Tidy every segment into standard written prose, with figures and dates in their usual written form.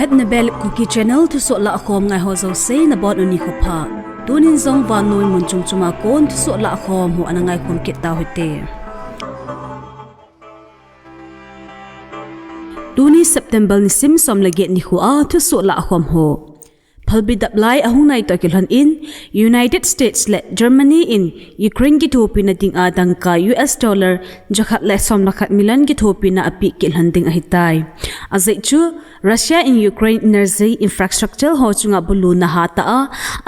HETNA bel Kuki channel thuso LAHKHOM ngai ho zo se na bon uni khopha tunin zong van noi mun chung chuma kon thuso LAHKHOM hu anangai khom ke ta hote tuni September ni sim som lage ni khu a thuso LAHKHOM ho Phalbi daplai ahung nai to kilhan in United States le Germany in Ukraine ki thopi na ding adang ka US dollar jakhat le som nakhat milan ki thopi na api kilhan ding ahitai azai chu Russia in Ukraine energy infrastructure ho chunga bulu na hata a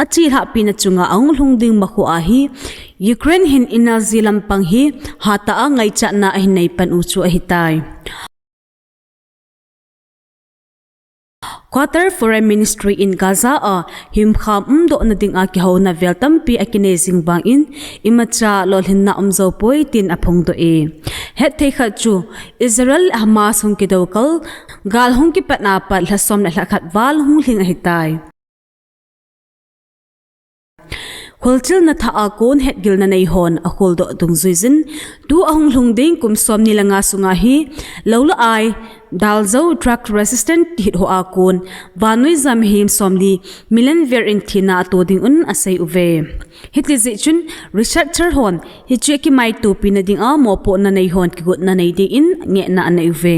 achi ha pi na chunga ang lung ding makhu a hi Ukraine hin energy lampang hi hata a ngai cha na ahin nei pan u chu ahitai Qatar Foreign Ministry in Gaza a himkham do na ding a ki ho na veltam pi akine jingbang in imacha lolhin na umzo poi tin aphong do e het thei kha chu Israel Hamas hung ki dokal gal hung ki patna pat hlasom na hlakhat wal hung hling a hitai Holchil na tha a kon het gil na nei hon a khol do dung zuizin tu ahung lung ding kum som ni langa sunga hi lola ai dalzo drug resistant hit ho a kon vanui zam him somli milen ver in thina to ding un asai uve hitli zi chun researcher hon hi cheki mai tu pin ding a mo po na nei hon ki gut na nei ding in nge na na uve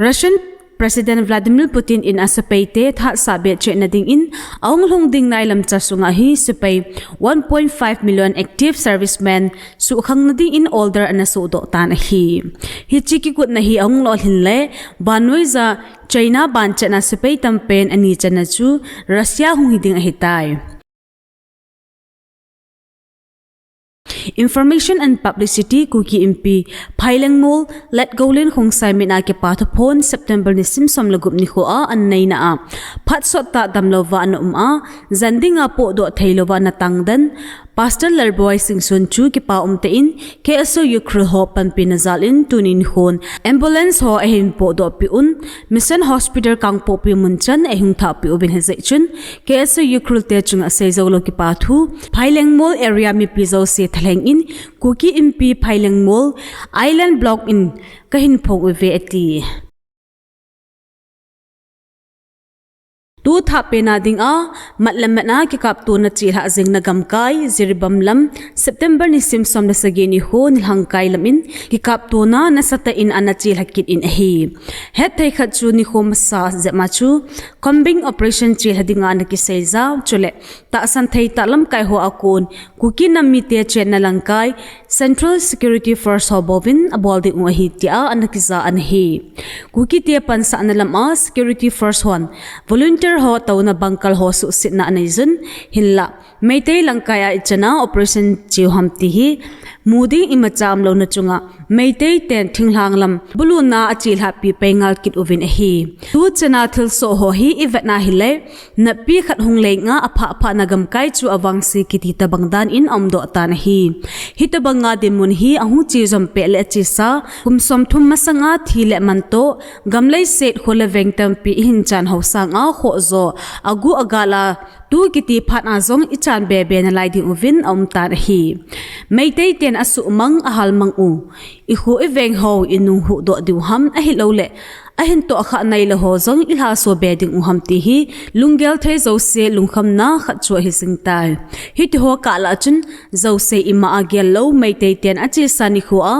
Russian President Vladimir Putin in asapaite tha sabe chena ding in aung lung ding nai lam cha sunga hi sipai 1.5 million active servicemen su khang na ding in older ana so do tan hi hi chiki kut na hi aung lol hin le banoi za China ban chana sipai tampen ani chana chu Russia hung hi ding a hitai Information and Publicity Kuki MP Phailang Mol let go len khong sai mina ke pathapon September ni simsom lagup ni kho a an nei na a phat sot ta damlova an a zandinga po do thailova na tangdan Pastor Lerboy Singsun chu ki pa umte in KSO Ukraine ho pan pinazal in tunin khon ambulance ho ahin po do pi un mission hospital kang po pi munchan ehung tha pi ubin hezai chun KSO Ukraine te chung asai zolo ki pa thu Phailang Mall area mi pi zo se thleng in Kuki MP Phailang Mall Island block in kahin phok uve ati Tu tha pena ding a matlam na ki kap tu na chi ha jing na gam kai ziribam lam September ni simsom na sageni ho ni hangkai lamin ki kap tu na sata in ana chi hakit in hi het thai khat chu ni khom sa zema chu combing operation chi hadinga na ki seiza chule ta san thai ta lam kai ho akon Kuki nam mi te chen na langkai Central Security Force ho bovin abol di u hi tia anakiza an hi Kuki te pan sa na lam a Security Force hon volunteer ho tauna bangkal ho su sit na anizun hinla meitei langkaya ichana operation chiu hamti hi mudi imacham lo na chunga meitei ten thinglang lam buluna achil happy pengal kit uvin hi tu chana thulso ho hi ivetna hile na pi khat hung le nga apha apha nagam kai chu awang si kiti tabangdan in amdo tan hi hitabanga demun hi ahu chi zom pe le chi sa kumsom thum masanga thile manto gamlei set khole vengtam pi hin chan hausanga kho zo agu agala tu kiti phatna zong ichan be be na lai ding uvin tar hi meitei ten asu mang ahal mang u I khu eveng ho inu hu do du ham Aheloute ahin to kha nai la ho zong ilha so be ding u ham ti hi lungel thei zo se lungkham na kha chu hi sing tai hi ti ho ka la chun zo se ima agel lo meitei ten achi sani khu a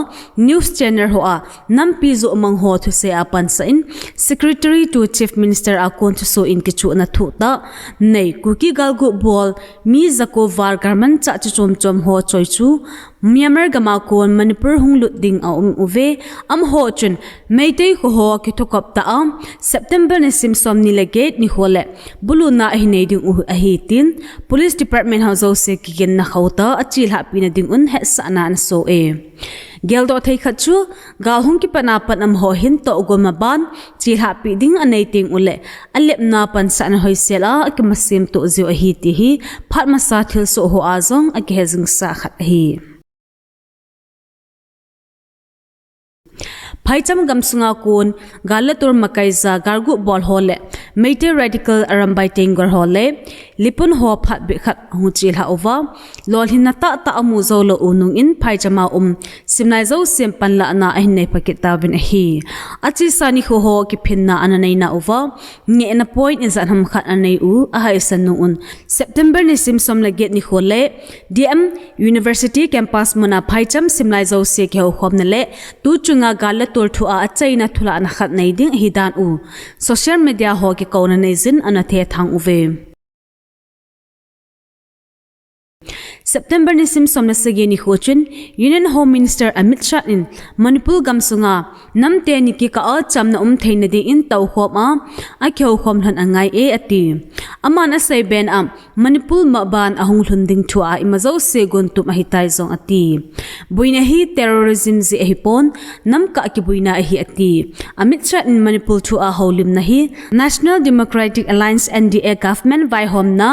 news channel ho a nam pi zo mang ho thu se apan sa in secretary to chief minister a kon thu so in ki chu na thu ta nei Kuki galgu bol mi zako war garman cha chu chom chom ho choi chu Myanmar gama kon Manipur hung lut ding a uve am ho chun meitei khu ho ki thokap ta am September ni simsom ni legate ni hole buluna ahinei ding u ahitin police department ha zo se ki gen na khauta achil ha pina ding un he sana an so e geldo thei khachu gal hung ki pana panam ho hin to goma ban chi ha pi ding anei ting ule alep na pan san hoisela akmasim to zio hi ti hi phatma sa thil so ho azong akehezing sa khat hi Phaicham gamsunga kun galatur makaiza gargu bol hole Meite radical arambai tengor hole lipun ho phat bi khat hu chil ha over lol hin ta ta amu zo lo unung in phai chama simnai zo sem pan la na a hin nei pakita bin a hi achi sani ho ho ki phinna ananai na over nge na point in zan ham khat anei u a hai san nu un September ni sim som la get ni khole DM University campus mona phai cham simnai zo se ke ho khom na le tu chunga gal tor thu a chaina thula na khat nei ding hi dan u social media ho ki kona nei zin anathe thang uve September ni sim somna sagi ni khochin Union Home Minister Amit Shah in Manipur gamsunga namte ni ki ka chamna theina di in tau khoma a kheu khom than angai e ati amana sei ben am Manipur ma ban ahung hlunding thua imazo se gon tu mahitai zong ati buina hi terrorism zi hipon nam ka ki buina hi ati Amit Shah in Manipur thua holim na hi National Democratic Alliance NDA government vai hom na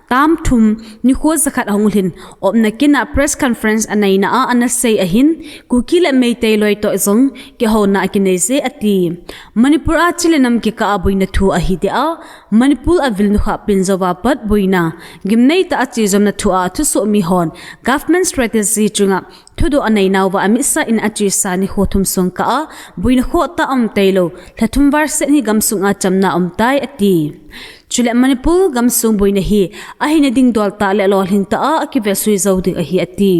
tam thum ni kho zakhat hongulhin opna kina press conference anaina a anasei ahin Kuki la meitei loi to zong ke hona akineze ati Manipur a chilenam ki ka abuina thu a hi a Manipur a vilnu kha pinzawa pat buina gimnei ta achi zomna thu a thu so mi hon government strategy chunga thudo anaina wa amisa in achi sani khothum song ka buina kho ta am teilo thathum war se ni gamsung a chamna tai ati chule Manipur gamsung buina hi ahina ding dol ta le lol hin ta a ki vesui zodi a hi ati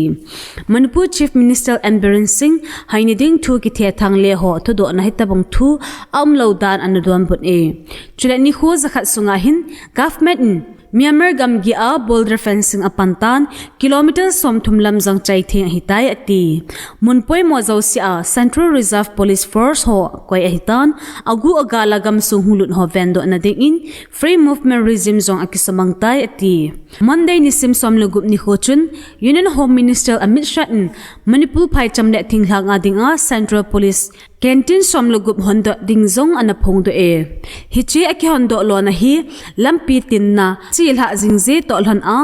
Manipur Chief Minister Biren Singh haini ding thu ki the thang le ho thodo na hitabang thu amlo dan anadon bun e chule ni kho zakhat sunga hin government Myanmar gam gi a boulder fencing apantan kilometer somthum lamjang chai theng hitai ati munpoi mo zo sia Central Reserve Police Force ho koi hitan agu agala gam sunghulut ho vendo na ding in free movement regime zong akisamang tai ati Monday ni sim som lugup ni khochun Union Home Minister Amit Shah in Manipur phai chamle thinglang adinga Central Police Canteen som lugup hondo ding zong anaphong do e hichi aki hondo lo na hi lampi tinna chilha jingje tolhan a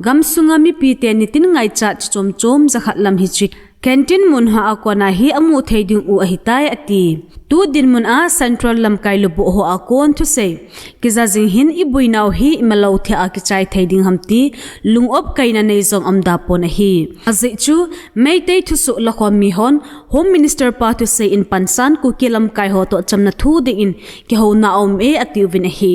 gamsunga mi pi te ni tin ngai cha chom chom zakhat lam hichi Canteen mun ha akona hi amu theiding u ahitai ati tu din mun a central lam kai lu bo ho akon thu se kiza jing hin I buinaw hi imalo the a ki chai theiding hamti lungop kaina nei zong amda pon a hi azi chu meitei thu su lakhom mi hon Home Minister pa to say in pansan Kuki lam kai ho to chamna thu ding in ki ho na om e ati win a hi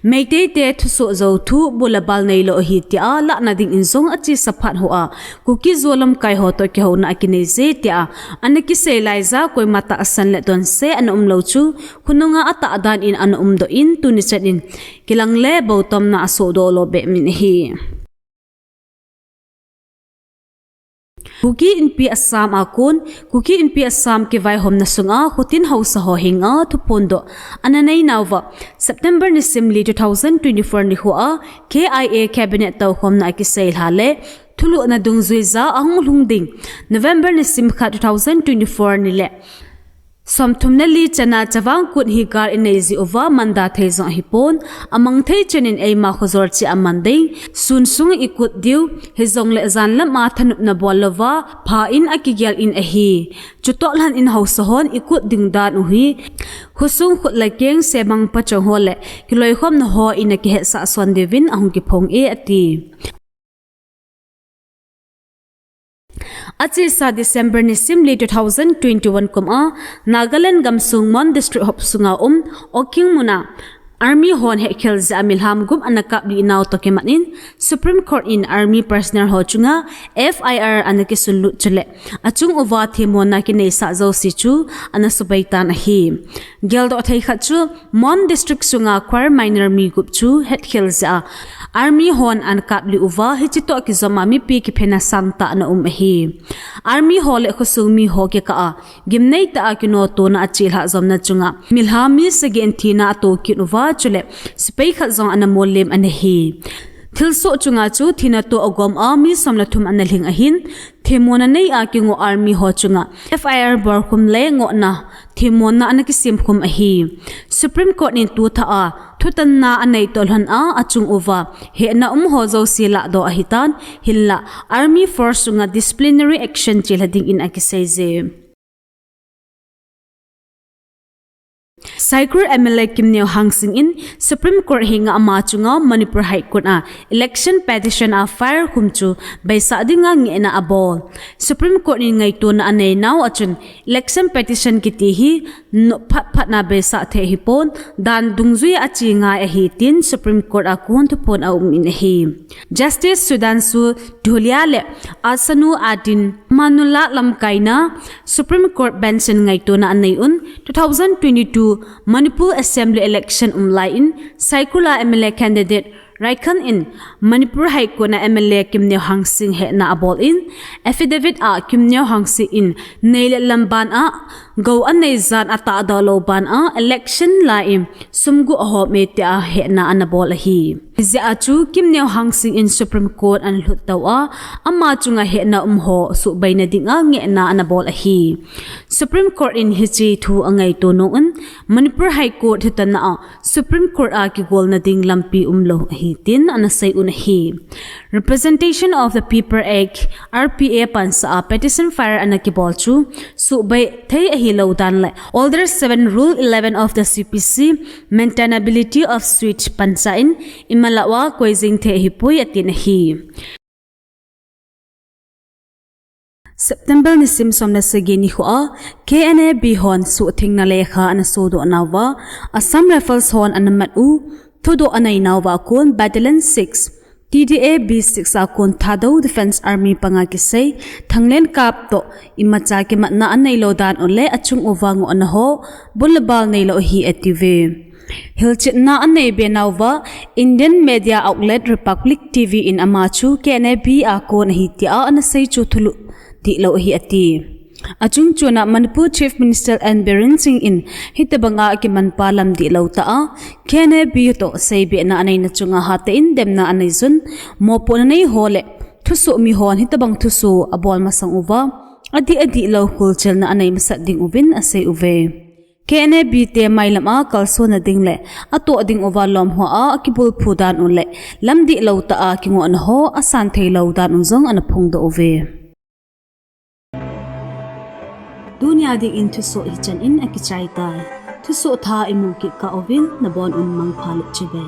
meitei te thu su zo thu bulabal nei lo hi ti a la na ding in zong achi saphat ho a Kuki zolam kai ho to ki ho na akineze tia anaki se laiza koi mata asan le don se an lo chu khununga ata adan in an do in tu ni chatin kilang le bautom na aso do lo be min hi Kuki in pi Assam akun Kuki in pi Assam ke vai hom na sunga khutin hausa ho hinga thupondo ananai nawa September ni simli 2024 ni hoa KIA cabinet taw hom na ki sail hale thulu na dungzui za ahung lungding November ni simkha 2024 ni le somthum na li chana chawang kut hi gar inezi ova manda theizong hipon amang thei chenin eima khozor chi amanding sun sung ikut diu hezong le zan la ma thanup na bolova pha in akigyal in ahi chutolhan in hausohon ikut dingdan uhi khusung khut la keng semang pachong hole kiloi khom na ho in ki he sa swan devin ahung ki phong e ati Achi sa December ni simli 2021 koma Nagaland gamsung mon district hop sunga oking muna Army hon he khel za milham gum anakap li naw to kemanin Supreme Court in Army personnel ho chunga FIR anaki sunlu chule achung uwa thimona ki nei sa zo si chu anasubaitan hi geldo thai khat chu mon district sunga kwar minor mi gup chu het khel za Army hon ankap li uwa hi chito ki zoma mi pi ki phena santa na hi Army hole khusung mi ho ke ka gimnei ta ki no to na achil ha zomna chunga milhami segen thina to ki uwa chule spei khat zong anamolem anahi thilso chunga chu thina to ogom army somla thum analing ahin themona nei a ki ngo army ho chunga FIR borkhum le ngo na themona anaki simkhum ahi Supreme Court in tu tha a thutan na anei tolhan a achung over HETNA ho zo sila do ahitan hilla army force chunga disciplinary action chilading in akisaize Saikur MLA Kimneo HETNA Supreme Court hinga ama chunga Manipur High Court a election petition a fire humchu by sa dinga ngena abol Supreme Court ni ngai to na anay now achun election petition kiti hi no phat na be sa the hipon dan dungzui achi nga a hi tin Supreme Court a kun to pon a in hi Justice Sudansu Dhulia le asanu adin manula lamkaina Supreme Court bench ngai to na anay 2022 Manipur Assembly election umlain Saikula MLA candidate HETNA Manipur High Court na MLA Kimneo HETNA abol in affidavit a Kimneo HETNA nail lamban a go anay zan ata daloban a election laim sumgu aho mete a HETNA anabol hi Zia achu Kimneo HETNA Supreme Court an lutaw a ama chunga HETNA umho su bay na dinga ngena anabol hi Supreme Court in history thu angay to noon Manipur High Court hitan na Supreme Court a kigol na ding lampi umlo hitin anasay unahi Representation of the People Act RPA pansa petition fire anakibol chu su bay thay Aheloute le Order 7 Rule 11 of the CPC Maintainability of Switch pansain Malawa koizing the hipoy atin hi September ni simsom na sagini ho KNA bihon suhtheng na lekha ana sodo nawa Assam Rifles hon anamatu todo anay nawa kun Battalion 6 TDA B6 akon Thado Defense Army pangakisay thanglen kap to imacha ke matna anay lodan ole achung uwango anaho bulabal nailo hi ative HETNA anay benawa Indian Media Outlet Republic TV in Amachu KNA akon hitia anasay chutulu di lo hi ati achung chuna Manipur Chief Minister and Biren in hitabanga kimanpalam di lo ta KNA to say be na anay na chunga hatain dem na anay zun mopo na nay hole thuso mi hon hitabang thuso abol masang uwa adi lo kulchel na anay masading ubin asay uve KNA te may lama kalso na dingle ato ading overlom ho a akibul pudan unle lamdi law ta a kingo anho asan thay law dan unzong anapong do ove dunya ding in thuso HETNA akichai tai thuso tha imuki ka ovin na bon un mang phalit chibe